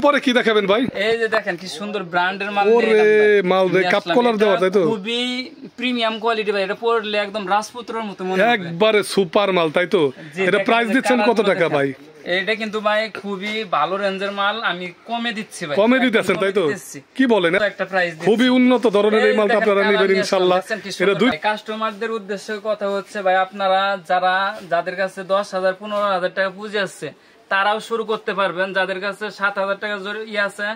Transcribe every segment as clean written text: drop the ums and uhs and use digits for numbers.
পরে কি দেখাবেন ভাই? এই যে দেখেন কি সুন্দর ব্র্যান্ডের মাল। ওরে মাল রে, কাপ কলার দেওয়া, তাই তো? খুবই প্রিমিয়াম কোয়ালিটি ভাই, এটা পরলে একদম রাজপুত্রের মতো মনে হবে, একবারে সুপার মাল, তাই তো? এটা প্রাইস দিচ্ছেন কত টাকা ভাই? এটা কিন্তু ভাই খুবই ভালো রেঞ্জের মাল, আমি কমে দিচ্ছি ভাই। কমে দিতেছেন, তাই তো? কি বলেন, একটা প্রাইস খুবই উন্নত ধরনের এই মালটা আপনারা নেবেন ইনশাআল্লাহ। এটা দুই কাস্টমারদের উদ্দেশ্যে কথা হচ্ছে ভাই, আপনারা যাদের কাছে 10,000 15,000 টাকা পুঁজি আছে তারাও শুরু করতে পারবেন, যাদের কাছে 7,000 টাকা আছে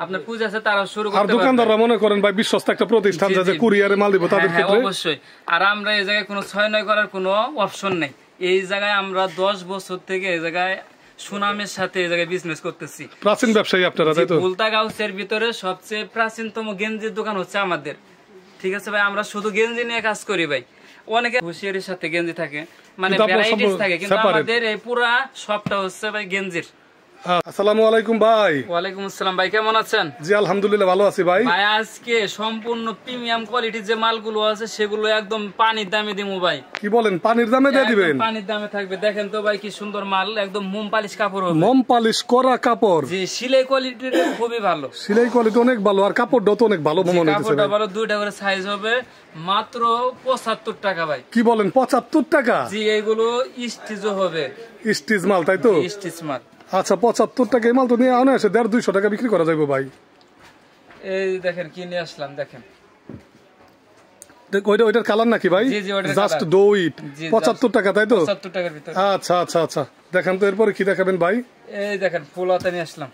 আপনার পুঁজি আছে তারাও শুরু করতে পারবেন। আর দোকানদাররা মনে করেন ভাই বিশ্বস্ত একটা প্রতিষ্ঠান, যাতে কুরিয়ারে মাল দিব তাদের ক্ষেত্রে অবশ্যই। আর আমরা এই জায়গায় কোনো 6-9 করার কোনো অপশন নেই। এই জায়গায় আমরা 10 বছর থেকে এই জায়গায় সুনামের সাথে এই জায়গায় বিজনেস করতেছি। প্রাচীন ব্যবসায়ী আপনারা, তাই তো? ভুলতা গাউসের ভিতরে সবচেয়ে প্রাচীনতম গেঞ্জির দোকান হচ্ছে আমাদের, ঠিক আছে ভাই? আমরা শুধু গেঞ্জি নিয়ে কাজ করি ভাই। অনেকে হুঁশিয়ারির সাথে গেঞ্জি থাকে, মানে ভ্যারাইটিস থাকে, কিন্তু আমাদের এই পুরা সবটা হচ্ছে ভাই গেঞ্জির। আসসালামু আলাইকুম ভাই। ওয়ালাইকুম আসসালাম ভাই, কেমন আছেন? জি আলহামদুলিল্লাহ ভালো আছি ভাই। ভাই আজকে সম্পূর্ণ প্রিমিয়াম কোয়ালিটির যে মালগুলো আছে সেগুলো একদম পানির দামে দিমু ভাই। কি বলেন, পানির দামে দিয়ে দিবেন? পানির দামে থাকবে। দেখেন তো ভাই কি সুন্দর মাল, একদম মোম পালিশ কাপড় হবে। মোম পালিশ করা কাপড়, জি সেলাই কোয়ালিটির খুবই ভালো, সেলাই কোয়ালিটি অনেক ভালো, আর কাপড়টা তো অনেক ভালো মনে হচ্ছে। কাপড়টা ভালো, দুইটা করে সাইজ হবে, মাত্র 75 টাকা ভাই। কি বলেন, 75 টাকা? জি এগুলো স্টিচও হবে, স্টিচ মাল, তাই তো? স্টিচ মাল। আচ্ছা 75 টাকা এই মাল তো নিয়ে আনা আছে 150-200 টাকা বিক্রি করা যাবে ভাই। এই দেখেন কি নিয়ে আসলাম, দেখেন ওইটার কালার নাকি ভাই? জাস্ট ডো ইট, 75 টাকা, তাই তো? 75 টাকার ভিতরে। আচ্ছা আচ্ছা আচ্ছা, দেখেন তো এরপরে কি দেখাবেন ভাই? এই দেখেন ফুল হাতা নিয়ে আসলাম,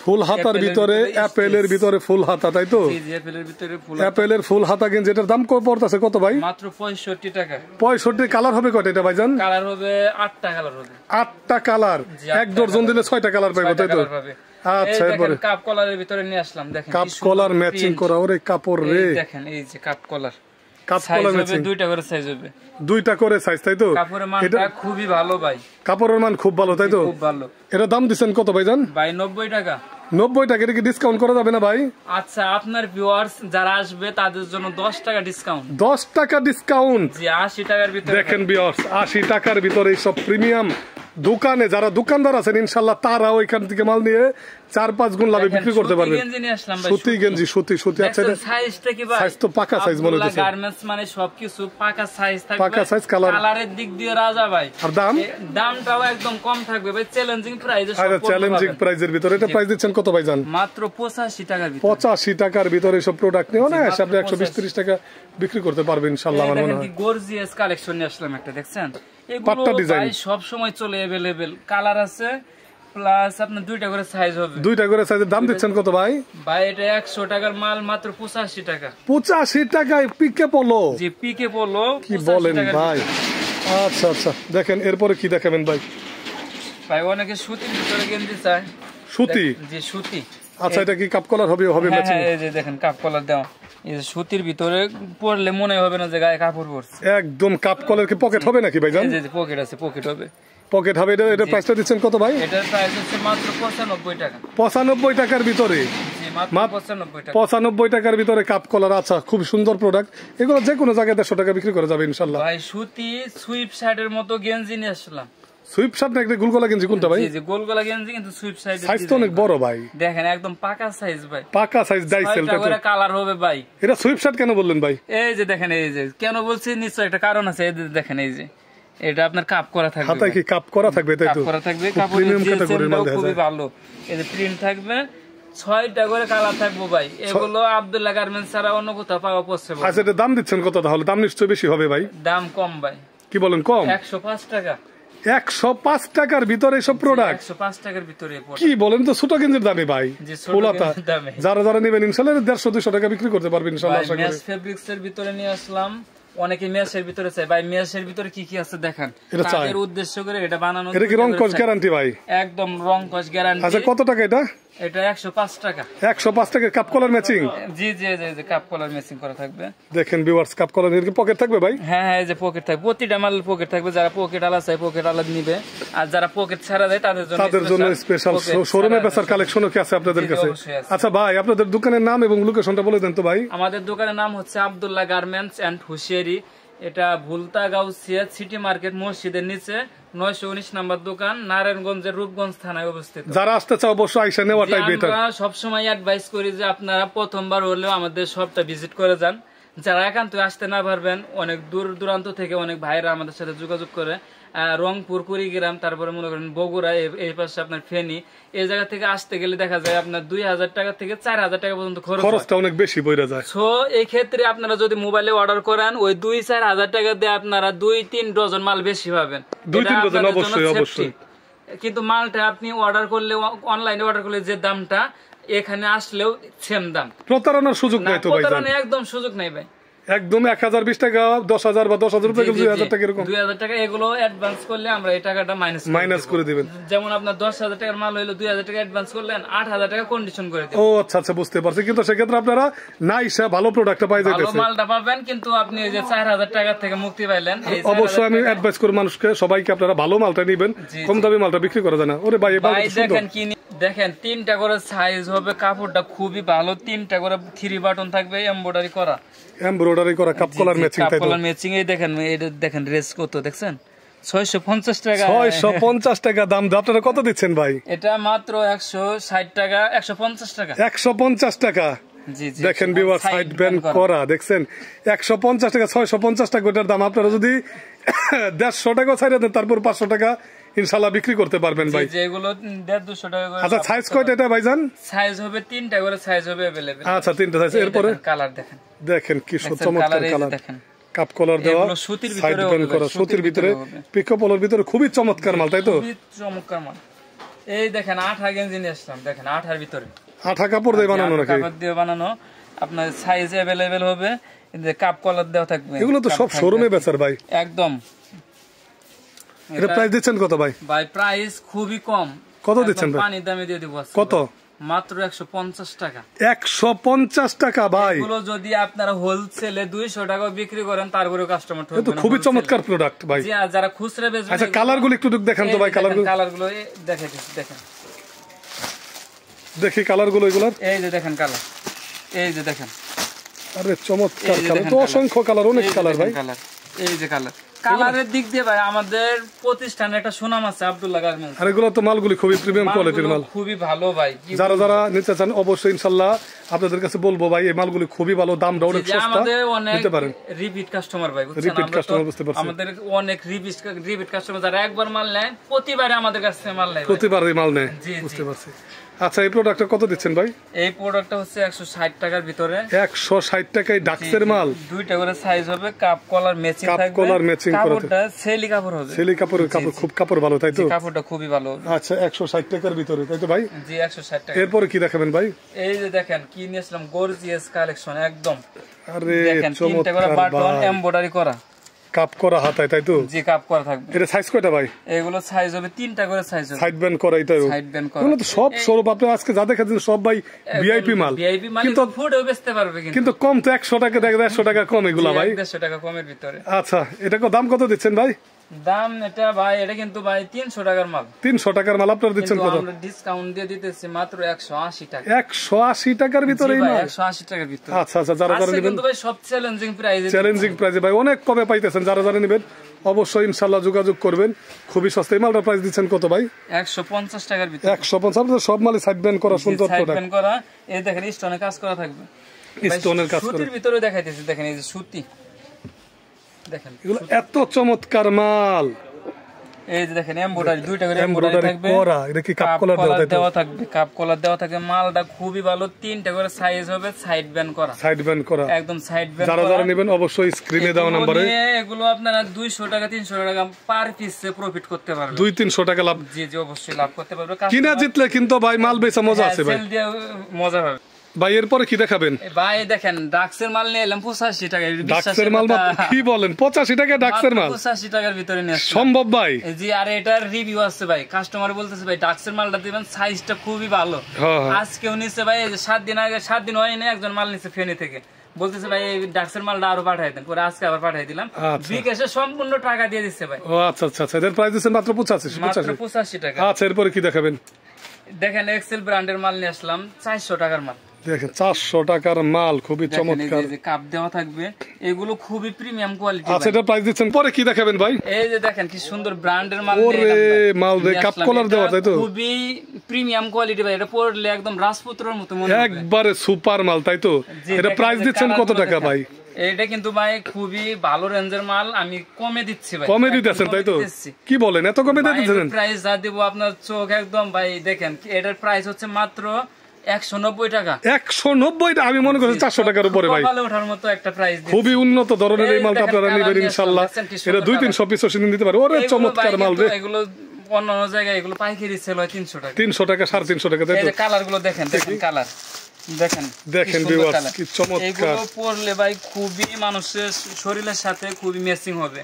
ফুল হাতার ভিতরে, অ্যাপেলের ভিতরে ফুল হাতা, তাই তো? জি জি অ্যাপেলের ভিতরে ফুল, অ্যাপেলের ফুল হাতা গেঞ্জি, এটার দাম কত পড়তেছে কত ভাই? মাত্র 65 টাকা। 65। কালার হবে কয়টা এটা ভাইজান? কালার হবে 8টা কালার হবে। 8টা কালার, এক ডজন দিলে 6টা কালার পাইবো, তাই তো? আচ্ছা এরপরে কাপ কলারের ভিতরে নিয়ে আসলাম, দেখেন কাপ কলার ম্যাচিং করা, ওরে কাপড় রে। দেখেন এই যে cup collar, cup collar matching, দুইটা করে সাইজ হবে, দুইটা করে সাইজ, তাই তো? কাপড়ের মানটা খুবই ভালো ভাই, কাপড়ের মান খুব ভালো, তাই তো? খুব ভালো। এটা দাম দিবেন কত ভাইজান? ভাই 90 টাকা। 90 টাকা, এটা কি ডিসকাউন্ট করা যাবে না ভাই? আচ্ছা আপনার ভিউয়ার্স যারা আসবে তাদের জন্য 10 টাকা ডিসকাউন্ট। 10 টাকা ডিসকাউন্ট? জি 80 টাকার ভিতরে। দেখেন ভিউয়ার্স, 80 টাকার ভিতরে এই সব প্রিমিয়াম দোকানে যারা দোকানদার আছেন ইনশাআল্লাহ তারা ওইখান থেকে মাল নিয়ে 4-5 গুণ লাভে বিক্রি করতে পারবেন। সুতি গেঞ্জি, সুতি। আচ্ছা সাইজটা কি ভাই? সাইজ তো পাকা সাইজ মনে হচ্ছে। গার্মেন্টস মানে সবকিছু পাকা সাইজ থাকবে, পাকা সাইজ, কালারের দিক দিয়ে রাজা ভাই। আর দামটাও একদম কম থাকবে ভাই, চ্যালেঞ্জিং প্রাইসে। আরে চ্যালেঞ্জিং প্রাইসের ভিতরে এটা প্রাইস দিচ্ছেন কত ভাই জান? মাত্র 85 টাকার ভিতরে। 85 টাকার ভিতরে সব প্রোডাক্ট নিও না, আপনি 120-130 টাকা বিক্রি করতে পারবেন ইনশাআল্লাহ আমার মনে হয়। গর্জিয়াস কালেকশন নিয়ে আসলাম একটা, দেখছেন? এগুলো ভাই সব সময় চলে अवेलेबल, কালার আছে প্লাস আপনার দুইটা করে সাইজ হবে। দুইটা করে সাইজের দাম দিচ্ছেন কত ভাই? ভাই এটা 100 টাকার মাল মাত্র 85 টাকা। 85 টাকায় পিকে পলো? জি পিকে পলো। কি বলেন ভাই? আচ্ছা আচ্ছা, দেখেন এরপরে কি দেখাবেন ভাই? ভাই অনেকে সুতির ভিতরে গেঞ্জি চায়। সুতি? জি সুতি। আচ্ছা এটা কি কাপ কলার হবে? ম্যাচিং? হ্যাঁ এই যে দেখেন কাপ কলার দেওয়া, এই যে সুতির ভিতরে পরলে মনে হবে না যে গায়ে কাপড় পরছে। একদম কাপ কলার। কি পকেট হবে নাকি ভাইজান? জি পকেট আছে, পকেট হবে। পকেট হবে। এটা প্রাইসটা দিচ্ছেন কত ভাই? এটার প্রাইস হচ্ছে মাত্র 95 টাকা। 95 টাকার ভিতরে? জি মাত্র 95 টাকা। 95 টাকার ভিতরে কাপ কলার। আচ্ছা খুব সুন্দর প্রোডাক্ট, এগুলো যে কোনো জায়গায় 150 টাকা বিক্রি করা যাবে ইনশাআল্লাহ। ভাই সুতি সুইপ শার্টের মতো গেঞ্জি নিয়ে আসলাম। সুইপ শার্ট না একটা গোলগলা গেঞ্জি, কোনটা ভাই? জি জি গোলগলা গেঞ্জি, কিন্তু সুইপ শার্ট সাইজ তো অনেক বড় ভাই। দেখেন একদম পাকা সাইজ ভাই, পাকা সাইজ ডাইসেল। এটা করে কালার হবে ভাই। এটা সুইপ শার্ট কেন বললেন ভাই? এই যে দেখেন, এই যে কেন বলছি নিশ্চয় একটা কারণ আছে। এই যে দেখেন, এই যে এটা আপনার কাপ করা থাকবে, হাতায় কি কাপ করা থাকবে? তাই তো? কাপ করা থাকবে, কাপড়ের জিএসএমটাও খুবই ভালো। এই যে প্রিন্ট থাকবে, 6টা করে কালার থাকবে ভাই। এগুলো আব্দুল্লাহ গার্মেন্টস ছাড়া অন্য কোথাও পাওয়া পসিবল। আচ্ছা এটা দাম দিচ্ছেন কত তাহলে? দাম নিশ্চয়ই বেশি হবে ভাই। দাম কম ভাই। কি বলেন কম? 105 টাকা। 105 টাকার ভিতরে সব প্রোডাক্ট? 105 টাকার ভিতরে। কি বলেন, তো ছোট গেঞ্জির দামে ভাই। যারা যারা নেবেন ইনশাআল্লাহ 150-200 টাকা বিক্রি করতে পারবেন ইনশাআল্লাহ আশা করি। মেশ ফেব্রিক্স এর ভিতরে নিয়ে আসলাম। অনেকে মেশের ভিতরে চাই ভাই, মেশের ভিতরে কি কি আছে দেখেন, তাদের উদ্দেশ্য করে এটা বানানো। এটা কি রং কস গ্যারান্টি ভাই? একদম রং কস গ্যারান্টি। আচ্ছা কত টাকা এটা? এটা 105 টাকা। 105 টাকা কাপ কলার ম্যাচিং? জি জি জি কাপ কলার ম্যাচিং করা থাকবে। দেখেন ভিউয়ার্স, কাপ কলার এর কি পকেট থাকবে ভাই? হ্যাঁ এই যে পকেট থাকবে, প্রতিটা মালের পকেট থাকবে। যারা পকেট আলা চাই পকেট আলা নিবে, আর যারা পকেট ছাড়া দেয় তাদের জন্য স্পেশাল শোরুমে বেচার কালেকশনও কি আছে আপনাদের কাছে? আচ্ছা ভাই আপনাদের দোকানের নাম এবং লোকেশনটা বলে দেন তো ভাই। আমাদের দোকানের নাম হচ্ছে আব্দুল্লাহ গার্মেন্টস এন্ড হুশিয়ারি। এটা ভুলতা গাউসিয়া সিটি মার্কেট মসজিদের নিচে 919 নম্বর দোকান, নারায়ণগঞ্জের রূপগঞ্জ থানায় অবস্থিত। যারা আসতে চাও অবশ্যই আইসা নেওয়াটাই বেটার। আমরা সবসময় অ্যাডভাইস করি যে আপনারা প্রথমবার হলেও আমাদের শপটা ভিজিট করে যান। যারা একান্ত আসতে না পারবেন, অনেক দূর দূরান্ত থেকে অনেক ভাইরা আমাদের সাথে যোগাযোগ করে, রংপুর, কুড়িগ্রাম, তারপরে মনে করেন বগুড়া, এই পাশে আপনার ফেনী, এই জায়গা থেকে আসতে গেলে দেখা যায় আপনার 2000 টাকা থেকে 4000 টাকা পর্যন্ত খরচটা অনেক বেশি পড়ে যায়। সো এই ক্ষেত্রে আপনারা যদি মোবাইলে অর্ডার করেন, ওই 2-4 হাজার টাকা দিয়ে আপনারা 2-3 ডজন মাল বেশি পাবেন। 2-3 ডজন অবশ্যই। কিন্তু মালটা আপনি অর্ডার করলে, অনলাইনে অর্ডার করলে যে দামটা, এখানে আসলেও সেম দাম। প্রতারণার সুযোগ নাই তো ভাই? প্রতারণার একদম সুযোগ নাই ভাই। একদম 1020 টাকা, 10,000 বা 10,000 টাকা, 2000 টাকা এরকম 2000 টাকা এগুলো অ্যাডভান্স করলে আমরা এই টাকাটা মাইনাস করে দিবেন। যেমন আপনার 10,000 টাকার মাল হইলো, 2000 টাকা অ্যাডভান্স করলেন, 8000 টাকা কন্ডিশন করে দিবেন। ও আচ্ছা আচ্ছা, বুঝতে পারছি। কিন্তু সেক্ষেত্রে আপনারা নাইসা ভালো প্রোডাক্টটা পাই যাইতেছে, ভালো মালটা পাবেন, কিন্তু আপনি এই যে 4000 টাকা থেকে মুক্তি পাইলেন। অবশ্যই আমি অ্যাডভাইস করি মানুষকে, সবাইকে আপনারা ভালো মালটা নেবেন, কম দামি মালটা বিক্রি করা যায় না। ওরে ভাই দেখেন কি, দেখেন 3টা করে সাইজ হবে, কাপড়টা খুবই ভালো, 3টা করে 3 বাটন থাকবে, এমব্রয়ডারি করা কাপ কলার ম্যাচিং, তাই তো? Cup collar matching. এই দেখেন, এটা দেখেন ড্রেস কত, দেখছেন 650 টাকা। 650 টাকা দাম। আপনারা কত দিচ্ছেন ভাই? এটা মাত্র 160 টাকা, 150 টাকা, 150 টাকা। দেখেন ভিউয়ার, সাইড ব্যান্ড করা, দেখছেন 150 টাকা, 650 টাকা ওটার দাম। আপনারা যদি 150 টাকা ছাড়িয়ে দেন, তারপর 500 টাকা ইনশাআল্লাহ বিক্রি করতে পারবেন ভাই। যেগুলো 150-200 টাকা করে। আচ্ছা, সাইজ কয়টা এটা ভাইজান? সাইজ হবে 3টা করে, সাইজ হবে अवेलेबल। আচ্ছা, 3টা সাইজ। এরপরে কালার দেখেন, দেখেন কি চমৎকার কালার, কাপ কলার দেওয়া, সাইড ব্যান্ড করা, সুতির ভিতরে, পিকআপ পলোর ভিতরে, খুবই চমৎকার মাল, তাই তো? খুবই চমৎকার মাল। এই দেখেন 8 গেঞ্জি নিয়ে আসলাম, দেখেন 8 ভিতরে 8 কাপড় দিয়ে বানানো নাকি? কাপড় দিয়ে বানানো, আপনার সাইজ अवेलेबल হবে, এই কাপ কলার দেওয়া থাকবে। এগুলো তো সব শোরুমে বেচার ভাই, একদম। এটা প্রাইস দিচ্ছেন কত ভাই? ভাই প্রাইস খুবই কম। কত দিচ্ছেন ভাই? পানি দামে দিয়ে দিব। কত? মাত্র 150 টাকা। 150 টাকা ভাই। এগুলো যদি আপনারা হোলসেলে 200 টাকা বিক্রি করেন, তারপরে কাস্টমার ঠকবে না। এটা খুবই চমৎকার প্রোডাক্ট ভাই। জি, আর যারা খুচরা বেচবে। আচ্ছা, কালারগুলো একটু দেখান তো ভাই। কালারগুলো দেখাইতেছি, দেখেন, দেখি কালারগুলো এগুলোর। এই যে দেখেন কালার, এই যে দেখেন। আরে চমৎকার কালার তো, অসংখ্য কালার, অনেক কালার ভাই। এই যে কালারের দিক দিয়ে ভাই আমাদের প্রতিষ্ঠানে একটা সুনাম আছে, আব্দুল্লাহ গার্মেন্টস। আর এগুলো তো মালগুলি খুবই প্রিমিয়াম কোয়ালিটির মাল, খুবই ভালো ভাই। যারা নিতে চান অবশ্যই ইনশাআল্লাহ আপনাদের কাছে বলবো ভাই, এই মালগুলি খুবই ভালো, দামটা অনেক সস্তা, আমাদের অনেক নিতে পারেন। রিপিট কাস্টমার ভাই, বুঝছেন? রিপিট কাস্টমার, বুঝতে পারছেন? আমাদের অনেক রিপিট কাস্টমার, যারা একবার মাল নেয় প্রতিবারে আমাদের কাছ থেকে মাল নেয়, প্রতিবারই মাল নেয়, বুঝতে পারছি। আচ্ছা, এই প্রোডাক্টটা কত দিচ্ছেন ভাই? এই প্রোডাক্টটা হচ্ছে 160 টাকার ভিতরে। 160 টাকায় ডাক্সের মাল, 2টা করে সাইজ হবে, কাপ কলার ম্যাচিং থাকবে। কাপ কলার ম্যাচিং করা, কাপড়টা সেলি কাপড় হবে, সেলি কাপড়ের কাপড়, খুব কাপড় ভালো, তাই তো? কাপড়টা খুবই ভালো। আচ্ছা, 160 টাকার ভিতরে, তাই তো ভাই? জি, 160 টাকা। এরপরে কি দেখাবেন ভাই? এই যে দেখেন কি নিয়েছিলাম, গর্জিয়াস কালেকশন একদম। আরে দেখেন 3টা করে বাটন এমব্রয়ডারি করা, কাপ করা হাতায়, তাই তো? জি, কাপ করা থাকবে। এটা সাইজ কয়টা ভাই? এগুলো সাইজ হবে 3টা করে সাইজ হবে, সাইড ব্যান্ড করা, এটাই সাইড ব্যান্ড করা। এগুলো তো সব স্বরূপ আপনি আজকে যা দেখাচ্ছেন সব ভাই ভিআইপি মাল, কিন্তু ফুডও বেচতে পারবে, কিন্তু কম তো 100 টাকা, 150 টাকা কম এগুলা ভাই, 150 টাকা কমের ভিতরে। আচ্ছা, এটা দাম কত দিচ্ছেন ভাই? দাম এটা ভাই, এটা কিন্তু ভাই 300 টাকার মাল। 300 টাকার মাল আপনারা দিচ্ছেন কত? আমরা ডিসকাউন্ট দিয়ে দিতেছি মাত্র 180 টাকা। 180 টাকার ভিতরে এই মাল? 180 টাকার ভিতরে। আচ্ছা আচ্ছা, যারা নেবেন কিন্তু ভাই সব চ্যালেঞ্জিং প্রাইসে, চ্যালেঞ্জিং প্রাইসে ভাই, অনেক কমে পাইতেছেন। যারা নেবেন অবশ্যই ইনশাআল্লাহ যোগাযোগ করবেন, খুবই সস্তা। এই মালটার প্রাইস দিচ্ছেন কত ভাই? 150 টাকার ভিতরে। 150। সব মালই সাইড ব্যান্ড করা, সুন্দর প্রোডাক্ট, সাইড ব্যান্ড করা। এই দেখেন স্টোনের কাজ করা থাকবে, স্টোনের কাজ করা, সুতির ভিতরে দেখাইতেছি, দেখেন এই যে সুতি, দেখেন এগুলো এত চমৎকার মাল। এই যে দেখেন এমব্রয়ডারি, 2টা করে এমব্রয়ডারি থাকবে, এটা কি কাপ কলার দেওয়া থাকবে, কাপ কলার দেওয়া থাকবে। মালটা খুবই ভালো, 3টা করে সাইজ হবে, সাইড ব্যান্ড করা, সাইড ব্যান্ড করা, একদম সাইড ব্যান্ড। যারা নেবেন অবশ্যই স্ক্রিনে দেওয়া নম্বরে, এগুলো আপনারা 200 টাকা 300 টাকা পার পিসে প্রফিট করতে পারবেন, 200-300 টাকা লাভ। জি জি, অবশ্যই লাভ করতে পারবে। কিনা জিতলে কিন্তু ভাই মাল বেচা মজা আছে ভাই, সেল দিয়ে মজা হবে ভাই। এরপরে কি দেখাবেন ভাই? দেখেন ডাক্সের মাল নিয়ে এলাম 85 টাকা। ডাক্সের মাল কি বলেন? 85 টাকা ডাক্সের মাল? 85 টাকার ভিতরে নিয়ে আসছে, সম্ভব ভাই? জি, আর এটার রিভিউ আছে ভাই, কাস্টমার বলতেছে ভাই ডাক্সের মালটা দিবেন, সাইজটা খুবই ভালো। আজকেও নিচ্ছে ভাই, এই যে 7 দিন আগে, 7 দিন হয়নি, একজন মাল নিচ্ছে ফেনী থেকে, বলতেছে ভাই এই ডাক্সের মালটা আরো পাঠাই দেন, পরে আজকে আবার পাঠাই দিলাম, বিকাশে সম্পূর্ণ টাকা দিয়ে দিচ্ছে ভাই। ও আচ্ছা আচ্ছা আচ্ছা, এর প্রাইস দিচ্ছেন মাত্র 85 টাকা। আচ্ছা, এরপরে কি দেখাবেন? দেখেন এক্সেল ব্র্যান্ডের মাল নিয়ে আসলাম, 400 টাকার মাল, দেখেন 400 টাকার মাল, খুবই চমৎকার। এই যে কাপ দেওয়া থাকবে, এগুলো খুবই প্রিমিয়াম কোয়ালিটি। আচ্ছা, এটা প্রাইস দিচ্ছেন, পরে কি দেখাবেন ভাই? এই যে দেখেন কি সুন্দর ব্র্যান্ডের মাল। ওরে মাল রে, কাপ কলার দেওয়া, তাই তো? খুবই প্রিমিয়াম কোয়ালিটি ভাই, এটা পরলে একদম রাজপুত্রের মতো মনে হবে, একবারে সুপার মাল, তাই তো? এটা প্রাইস দিচ্ছেন কত টাকা ভাই? এটা কিন্তু ভাই খুবই ভালো রেঞ্জের মাল, আমি কমে দিচ্ছি ভাই। কমে দিতেছেন, তাই তো? কি বলেন, এত কমে দিতেছেন? প্রাইস যা দেব আপনার চোখ একদম ভাই দেখেন, এটার প্রাইস হচ্ছে মাত্র 190 টাকা। 190 টাকা? আমি মনে করছি 400 টাকার উপরে ভাই। ভালো ওঠার মতো একটা প্রাইস দিচ্ছি। খুবই উন্নত ধরনের এই মালটা আপনারা নেবেন ইনশাআল্লাহ। এটা 2-300 পিস সেদিন দিতে পারে। ওরে চমৎকার মাল রে। এগুলো অন্যান্য জায়গায় এগুলো পাইকারি সেল হয় 300 টাকা। 300 টাকা, 350 টাকা, তাই তো? এই যে কালার গুলো দেখেন, কালার দেখেন ভিউয়ার্স, কি চমৎকার। এগুলো পরলে ভাই খুবই মানুষের শরীরের সাথে খুবই ম্যাচিং হবে।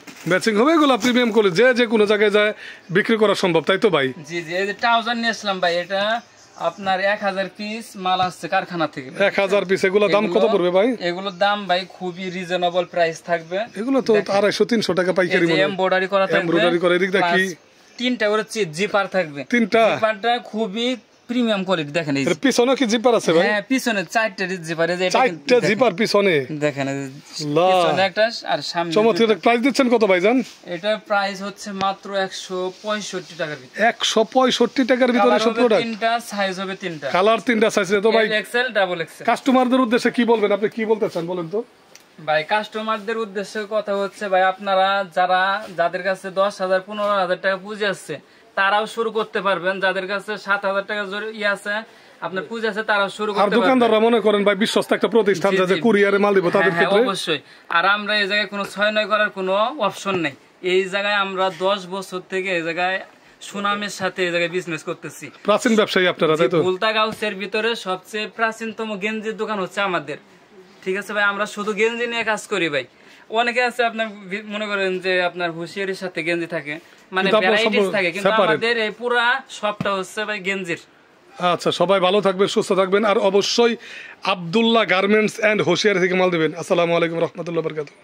এগুলো প্রিমিয়াম করে যে কোনো জায়গায় যায় বিক্রি করা সম্ভব, তাই তো ভাই? জি জি। এই যে ট্রাউজার নিয়ে আসলাম ভাই, এটা আপনার 1000 পিস মাল আসছে কারখানা থেকে। 1000 পিস। এগুলো দাম কত পড়বে ভাই? এগুলোর দাম ভাই খুবই রিজনেবল প্রাইস থাকবে। এগুলো তো 250-300 টাকা পাইকারি মনে হয়। এমব্রয়ডারি করা থাকবে, এমব্রয়ডারি করে। এদিক দেখি 3টা করে জিপার থাকবে। 3টা জিপারটা খুবই প্রিমিয়াম কোয়ালিটি। দেখেন এই পিছনে কি জিপার আছে ভাই? হ্যাঁ, পিছনে 4টা জিপার। এই যে 4টা জিপার পিছনে দেখেন, পিছনে একটা আর সামনে। চমৎকার। প্রাইস দিচ্ছেন কত ভাই জান? এটা প্রাইস হচ্ছে মাত্র 165 টাকার ভিতরে। 165 টাকার ভিতরে সব প্রোডাক্ট। 3টা সাইজ হবে, 3টা কালার, 3টা সাইজ তো ভাই। XL, double XL. কাস্টমারদের উদ্দেশ্যে কি বলবেন, আপনি কি বলতে চান বলেন তো? ভাই কাস্টমারদের উদ্দেশ্যে কথা হচ্ছে ভাই, আপনারা যাদের কাছে 10,000-15,000 টাকা পুঁজি আছে তারাও শুরু করতে পারবেন। যাদের কাছে 7,000 টাকা আছে আপনার পুঁজি আছে, তারাও শুরু করতে পারবেন। আর দোকানদাররা মনে করেন ভাই বিশ্বস্ত একটা প্রতিষ্ঠান, যাতে কুরিয়ারে মাল দিব তাদের ক্ষেত্রে অবশ্যই। আর আমরা এই জায়গায় কোনো 6-9 করার কোনো অপশন নেই। এই জায়গায় আমরা 10 বছর থেকে এই জায়গায় সুনামের সাথে এই জায়গায় বিজনেস করতেছি। প্রাচীন ব্যবসায়ী আপনারা, তাই তো? ভুলতাগাঁওয়ের ভিতরে সবচেয়ে প্রাচীনতম গেঞ্জির দোকান হচ্ছে আমাদের। ঠিক আছে ভাই, আমরা শুধু গেঞ্জি নিয়ে কাজ করি ভাই। অনেকে আছে আপনার মনে করেন যে আপনার হুঁশিয়ারির সাথে গেঞ্জি থাকে, মানে ভ্যারাইটিস থাকে, কিন্তু আমাদের এই পুরা সবটা হচ্ছে ভাই গেঞ্জির। আচ্ছা, সবাই ভালো থাকবেন, সুস্থ থাকবেন, আর অবশ্যই আব্দুল্লাহ গার্মেন্টস এন্ড হুঁশিয়ারি থেকে মাল দিবেন। আসসালামু আলাইকুম রহমতুল্লাহ বরকাতুহু।